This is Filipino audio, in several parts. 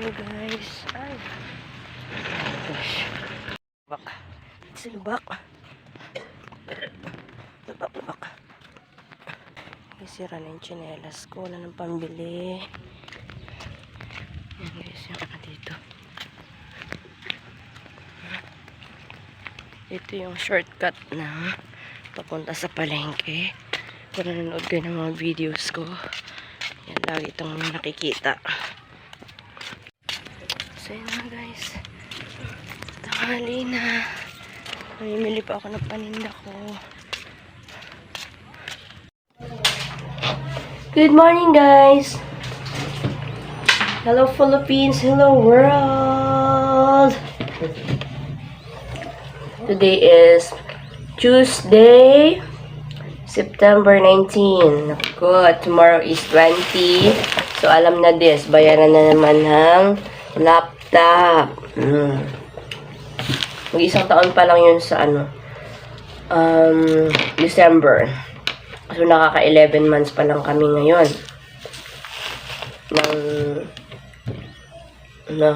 Hello guys. Ay. Gosh. Lubak. It's lubak. Lubak. Sira na yung tsinelas ko. Wala nang pambili. Yan guys, yung dito. Ito yung shortcut na papunta sa palengke. Kung nanonood kayo ng mga videos ko, yan lagi itong nakikita. So yun na guys, tanghali na. Mamimili pa ako ng paninda ko. Good morning guys! Hello Philippines! Hello world! Today is Tuesday, September 19. Good. Tomorrow is 20. So alam na this, bayaran na naman ng laptop. Mag-isang taon pa lang yun sa December. So nakaka-11 months pa lang kami ngayon ng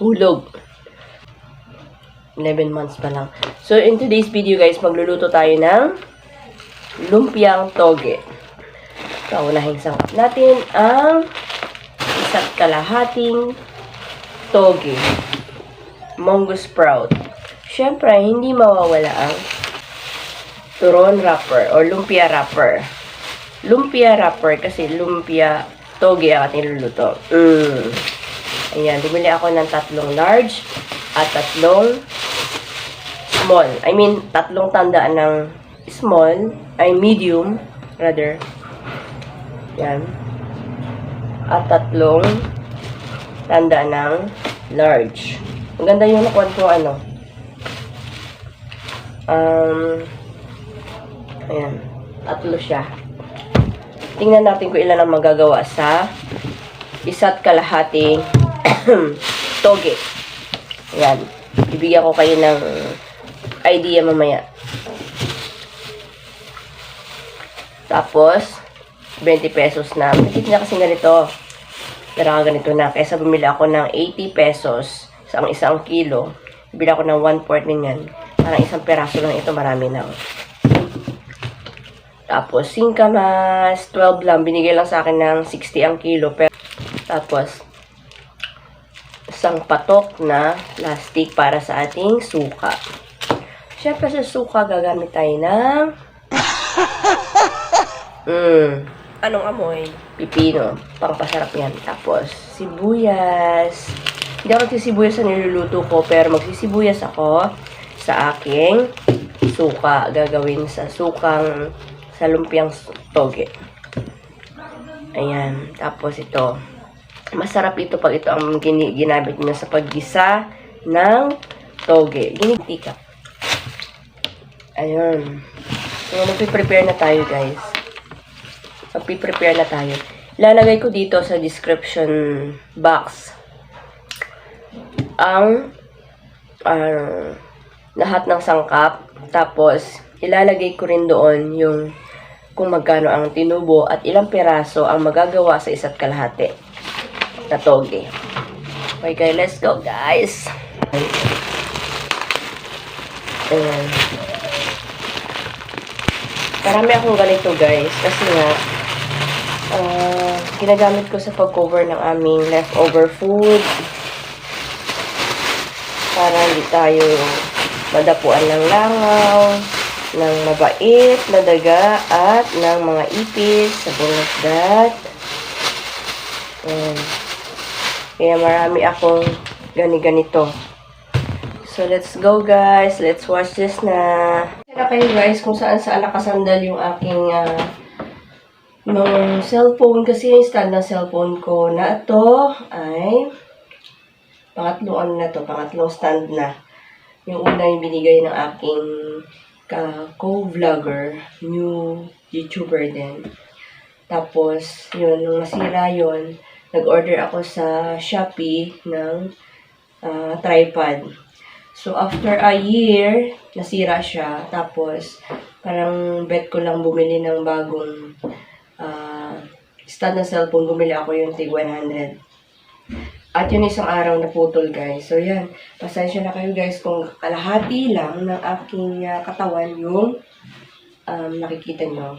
hulog. 11 months pa lang. So in today's video guys, magluluto tayo ng lumpiang toge. Kaunahing sangkap natin ang isa't kalahating toge. Mungo sprout. Siyempre, hindi mawawala ang turon wrapper or lumpia wrapper. Lumpia wrapper kasi lumpia toge ang ating luluto. Ayan, bumili ako ng 3 large at 3 small. I mean, 3 tandaan ng small, ay medium, rather. Yan. At 3 tandaan ng large. Ang ganda yung nakuha ko ayan. 3 siya. Tingnan natin kung ilan ang magagawa sa isa't kalahating toge. Ayan. Bibigyan ko kayo ng idea mamaya. Tapos, 20 pesos na. Magigit na kasi ganito. Ganito na. Kaysa bumili ako ng 80 pesos sa isang kilo. Bibili ako ng 1/4 niyan. Parang isang peraso lang ito. Marami na. Tapos, singkamas, 12 lang. Binigay lang sa akin ng 60 ang kilo. Pero, tapos, isang patok na plastic para sa ating suka. Siyempre sa suka, gagamit tayo ng anong amoy? Pipino. Pangpasarap yan. Tapos, sibuyas. Hindi ako nagsisibuyas sa niluluto ko, pero magsisibuyas ako sa aking suka. Gagawin sa sukang sa lumpiang toge. Ayan. Tapos ito. Masarap ito pag ito ang ginamit nyo sa paggisa ng toge. Ginitika. Ayun. So, magpiprepare na tayo, guys. Magpiprepare na tayo. Lalagay ko dito sa description box ang lahat ng sangkap. Tapos, ilalagay ko rin doon yung kung magkano ang tinubo at ilang piraso ang magagawa sa isa't kalahati na toge. Okay, let's go, guys. Ayan. Marami akong ganito, guys. Kasi nga, ginagamit ko sa pag-cover ng aming leftover food. Para hindi tayo madapuan ng langaw, ng mabait na daga, at ng mga ipis sa bungat. Kaya marami akong ganito. So, let's go guys. Let's watch this na. Kaya kayo guys kung saan nakasandal yung aking yung cellphone. Kasi yung stand ng cellphone ko na ito ay pangatlong stand na. Yung una yung binigay ng aking co-vlogger, new YouTuber din. Tapos, yun, nung nasira yun, nag-order ako sa Shopee ng tripod. So, after a year, nasira siya. Tapos, parang bet ko lang bumili ng bagong stand na cellphone. Bumili ako yung tig 100. At yun isang araw na putol, guys. So, yan. Pasensya na kayo, guys, kung kalahati lang ng aking katawan yung nakikita nyo.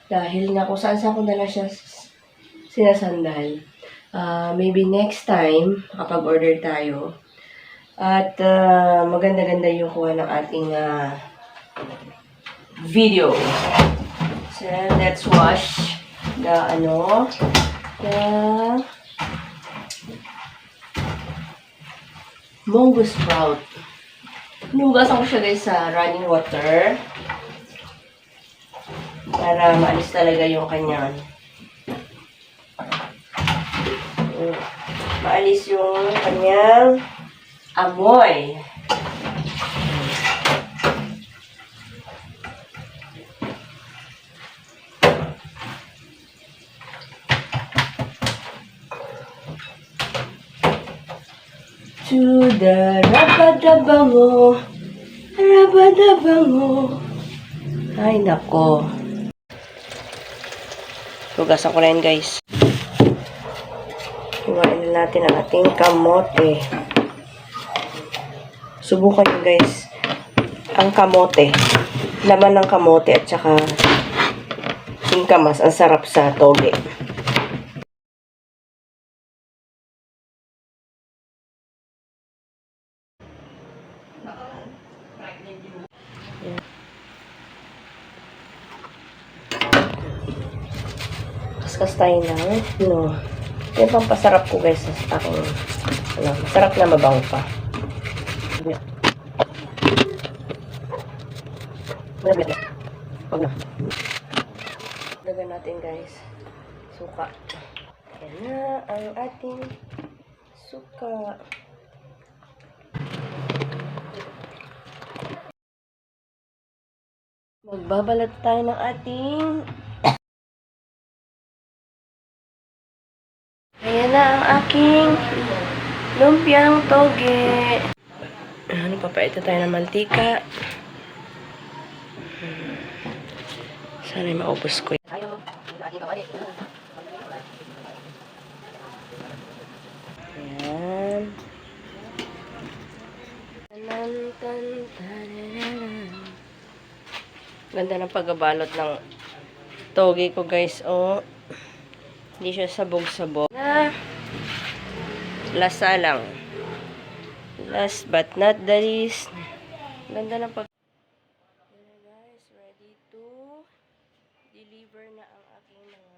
Dahil nga kung saan ko na lang siya sinasandal. Maybe next time, kapag order tayo. At maganda-ganda yung kuha ng ating video. So, let's wash the Mungo sprout. Hinugasan ko siya, guys, sa running water. Para maalis talaga yung kanyang maalis yung kanyang amoy. To the rabadabango, rabadabango. Ay, nako. Hugasan ko na yun, guys. Kumain na natin ang ating kamote. Subukan nyo, guys. Ang kamote. Laman ng kamote at saka singkamas. Ang sarap sa toge. Kaskas tayo ng yung pampasarap ko, guys, sa aking masarap na mabango pa. Dagan natin, guys, suka. Yan na ang ating suka. Magbabalat tayo ng ating ayan na ang aking lumpiang toge. Papaitan tayo ng mantika. Sana maubos ko. Ayan. Ganda ng pagbabalot ng toge ko, guys. Oh. Hindi siya sabog-sabog. Lasa lang. Last but not the least. Ganda ng pag... Guys, ready to deliver na ang aking mga...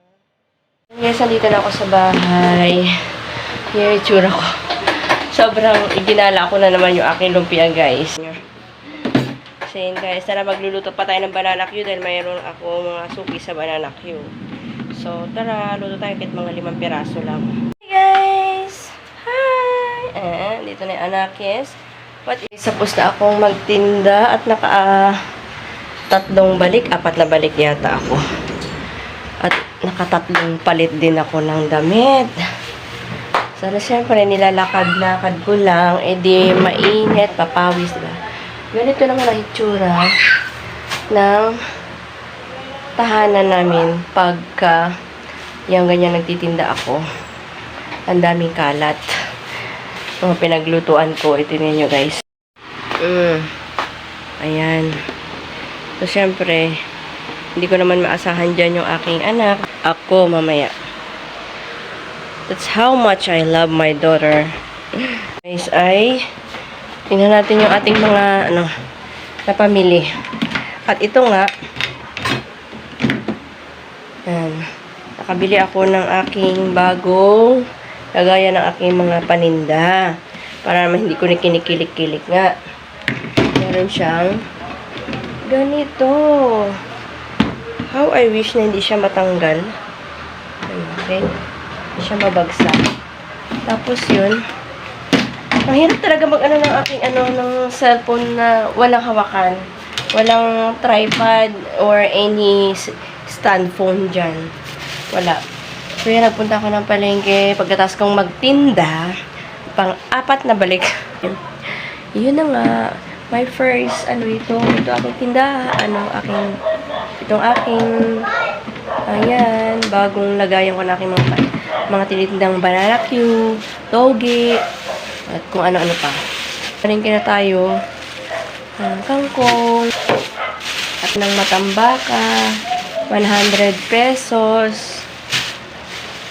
Guys, nandito na ako sa bahay. Yung itsura ko. Sobrang iginala ko na naman yung aking lumpia, guys. So yun, guys. Tara, magluluto pa tayo ng banana Q dahil mayroon ako mga suki sa banana Q. So, tara, luto tayo kahit mga 5 piraso lang. Hey guys! Hi! Dito na yung anakis. Tapos na akong magtinda at tatlong balik. 4 na balik yata ako. At nakatatlong palit din ako ng damit. So, siyempre, nilalakad-lakad ko lang. E di, mainit, papawis, diba? Ganito naman ang itsura ng tahanan namin pagka yung ganyan nagtitinda ako. Ang daming kalat. Mga pinaglutuan ko. Ito ninyo, guys. Ayan. So, syempre, hindi ko naman maasahan dyan yung aking anak. Ako, mamaya. That's how much I love my daughter. Guys, tingnan natin yung ating mga, napamili. At ito nga, nakabili ako ng aking bagong lagayan ng aking mga paninda. Para naman hindi ko na kinikilik-kilik nga. Meron siyang ganito. How I wish na hindi siya matanggal. Okay. Hindi siya mabagsak. Tapos yun. Ang hirap talaga mag ng aking ng cellphone na walang hawakan. Walang tripod or any stand phone dyan. Wala. So, yan, nagpunta ako ng palengke. Pagkatapos kong magtinda, pang-4 na balik. Yun na nga. My first, ito aking tinda. Itong aking, ayan, bagong lagayan ko na aking mga mga tinitindang banana cube, toge, at kung ano-ano pa. Palengke na tayo ng kangkong at ng matambaka, 100 pesos.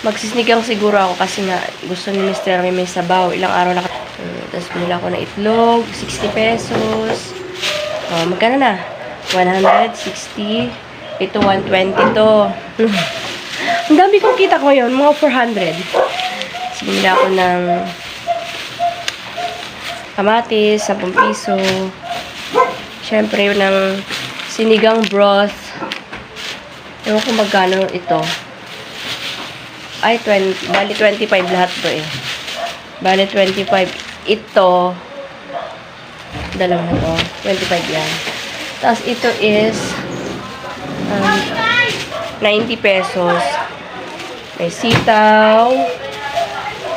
Magsisnigang siguro ako kasi nga gusto ni Mr. may sabaw. Ilang araw na. Tapos pinila ako ng itlog, 60 pesos. Magkano na? 160. Ito, 120 to. Ang dami kong kita ko yun, mga 400. Sinila ako ng kamatis, 10 piso. Siyempre, yung ng sinigang broth. Ewan ko magkano ito. Ay, 20. Bali, 25 lahat to eh. Bali, 25. Ito, dalawa na to. 25 yan. Tapos, ito is 90 pesos. May sitaw.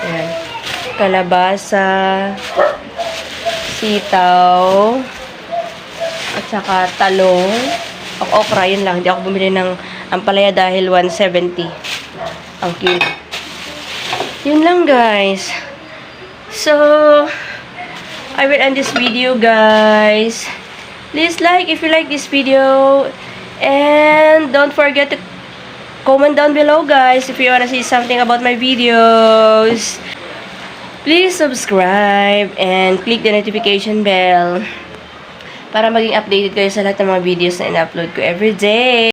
Ayan. Kalabasa. Sitaw. At saka talong. Okra, yun lang. Hindi ako bumili ng ampalaya dahil 170 ang kilo. Yun lang, guys. So, I will end this video, guys. Please like if you like this video. And don't forget to comment down below, guys, if you wanna see something about my videos. Please subscribe and click the notification bell para maging updated kayo sa lahat ng mga videos na in-upload ko everyday.